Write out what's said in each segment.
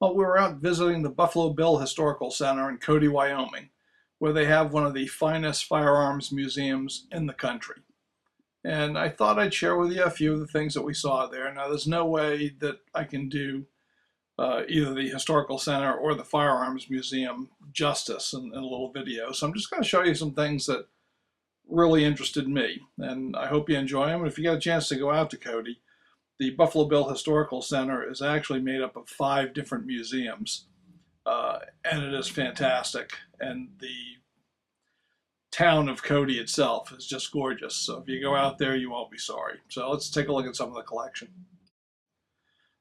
Well, we were out visiting the Buffalo Bill Historical Center in Cody, Wyoming, where they have one of the finest firearms museums in the country. And I thought I'd share with you a few of the things that we saw there. Now, there's no way that I can do either the Historical Center or the Firearms Museum justice in a little video. So I'm just going to show you some things that really interested me. And I hope you enjoy them. And if you get a chance to go out to Cody, the Buffalo Bill Historical Center is actually made up of 5 different museums, and it is fantastic. And the town of Cody itself is just gorgeous. So if you go out there, you won't be sorry. So let's take a look at some of the collection.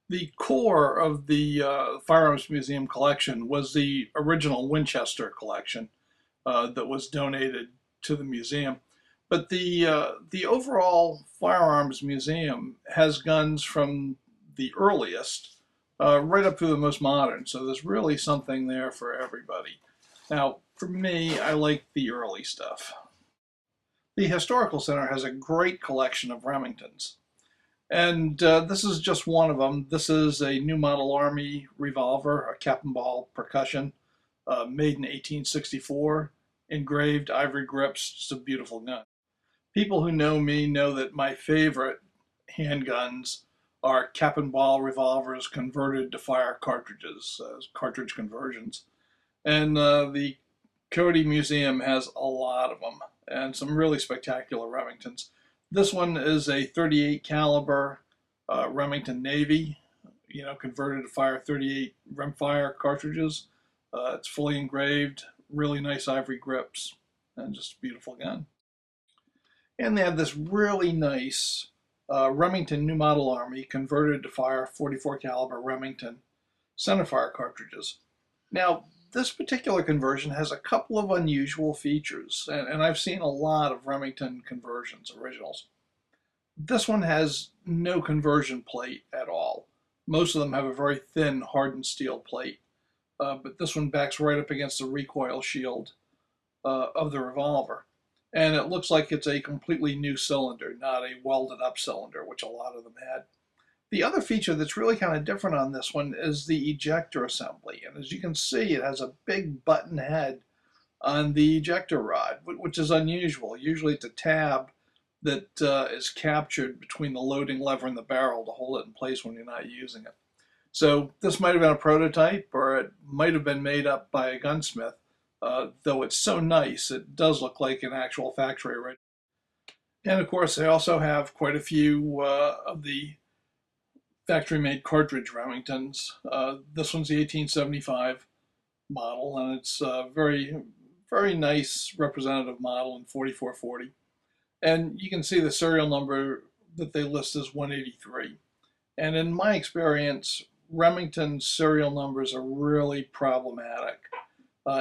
The core of the Firearms Museum collection was the original Winchester collection that was donated to the museum. But the overall Firearms Museum has guns from the earliest right up through the most modern. So there's really something there for everybody. Now, for me, I like the early stuff. The Historical Center has a great collection of Remingtons. And this is just one of them. This is a New Model Army revolver, a cap and ball percussion, made in 1864, engraved ivory grips, just a beautiful gun. People who know me know that my favorite handguns are cap and ball revolvers converted to fire cartridges, cartridge conversions. And the Cody Museum has a lot of them and some really spectacular Remingtons. This one is a 38 caliber Remington Navy, converted to fire 38 rimfire cartridges. It's fully engraved, really nice ivory grips, and just a beautiful gun. And they have this really nice Remington New Model Army converted to fire 44 caliber Remington centerfire cartridges. Now, this particular conversion has a couple of unusual features, and I've seen a lot of Remington conversions, originals. This one has no conversion plate at all. Most of them have a very thin hardened steel plate, but this one backs right up against the recoil shield of the revolver. And it looks like it's a completely new cylinder, not a welded up cylinder, which a lot of them had. The other feature that's really kind of different on this one is the ejector assembly. And as you can see, it has a big button head on the ejector rod, which is unusual. Usually it's a tab that is captured between the loading lever and the barrel to hold it in place when you're not using it. So this might have been a prototype, or it might have been made up by a gunsmith. Though it's so nice, it does look like an actual factory right. And of course, they also have quite a few of the factory-made cartridge Remingtons. This one's the 1875 model, and it's a very, very nice representative model in 4440. And you can see the serial number that they list as 183. And in my experience, Remington's serial numbers are really problematic.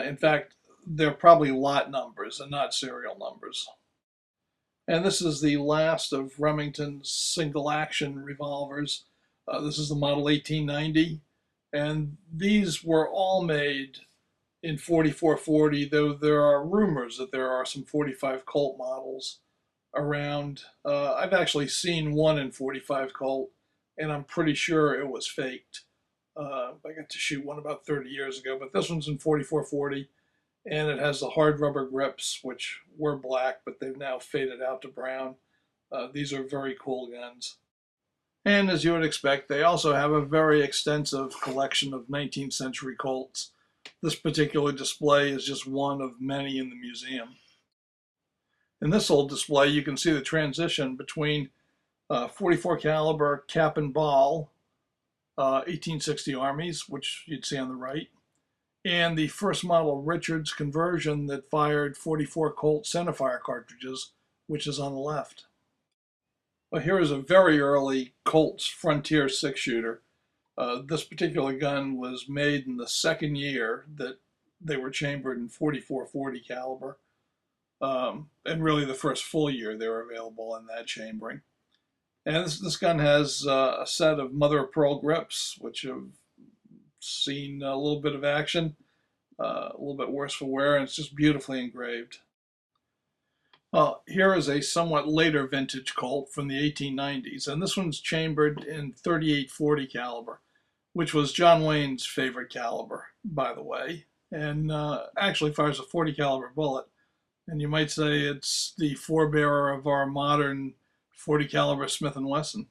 In fact, they're probably lot numbers and not serial numbers. And this is the last of Remington's single action revolvers. This is the model 1890, and these were all made in 4440, though there are rumors that there are some 45 Colt models around. I've actually seen one in 45 Colt, and I'm pretty sure it was faked. I got to shoot one about 30 years ago, but this one's in 4440, and it has the hard rubber grips, which were black, but they've now faded out to brown. These are very cool guns. And as you would expect, they also have a very extensive collection of 19th century Colts. This particular display is just one of many in the museum. In this old display, you can see the transition between 44 caliber cap and ball 1860 Armies, which you'd see on the right, and the first model Richards conversion that fired 44 Colt centerfire cartridges, which is on the left. Well, here is a very early Colt's Frontier 6-shooter. This particular gun was made in the second year that they were chambered in 4440 caliber, and really the first full year they were available in that chambering. And this gun has a set of mother of pearl grips, which have seen a little bit of action, a little bit worse for wear, and it's just beautifully engraved. Here is a somewhat later vintage Colt from the 1890s, and this one's chambered in 3840 caliber, which was John Wayne's favorite caliber, by the way, and actually fires a 40 caliber bullet. And you might say it's the forebearer of our modern 40 caliber Smith & Wesson.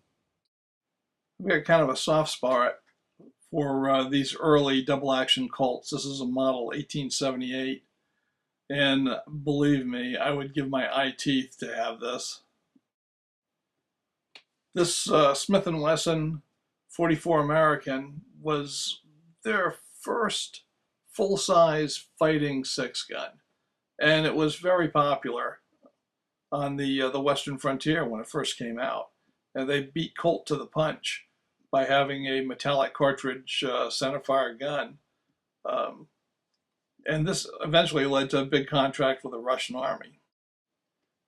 We got kind of a soft spot for these early double action Colts. This is a model 1878, and believe me, I would give my eye teeth to have this. This Smith & Wesson 44 American was their first full-size fighting six-gun, and it was very popular on the Western frontier when it first came out. And they beat Colt to the punch by having a metallic cartridge centerfire gun. And this eventually led to a big contract with the Russian army.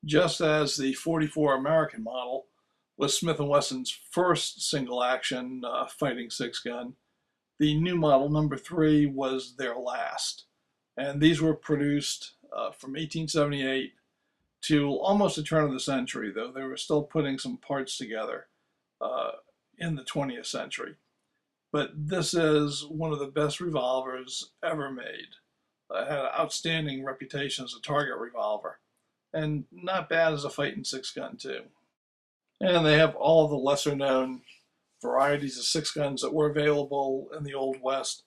Just as the 44 American model was Smith & Wesson's first single-action fighting six-gun, the new model number 3 was their last. And these were produced from 1878 to almost the turn of the century, though they were still putting some parts together in the 20th century. But this is one of the best revolvers ever made. It had an outstanding reputation as a target revolver, and not bad as a fighting six-gun too. And they have all the lesser-known varieties of six guns that were available in the Old West.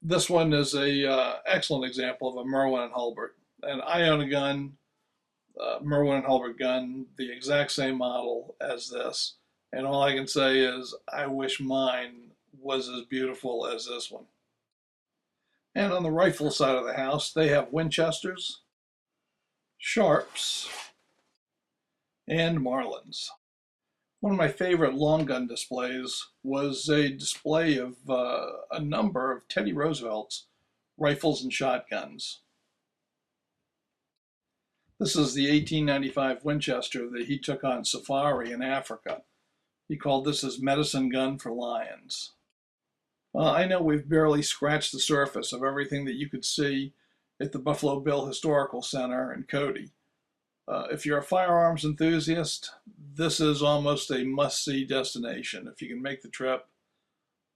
This one is a excellent example of a Merwin and Hulbert. And I own a gun, Merwin and Hulbert gun, the exact same model as this. And all I can say is I wish mine was as beautiful as this one. And on the rifle side of the house, they have Winchesters, Sharps, and Marlins. One of my favorite long gun displays was a display of a number of Teddy Roosevelt's rifles and shotguns. This is the 1895 Winchester that he took on safari in Africa. He called this his medicine gun for lions. Well, I know we've barely scratched the surface of everything that you could see at the Buffalo Bill Historical Center in Cody. If you're a firearms enthusiast, this is almost a must-see destination. If you can make the trip,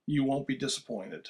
you won't be disappointed.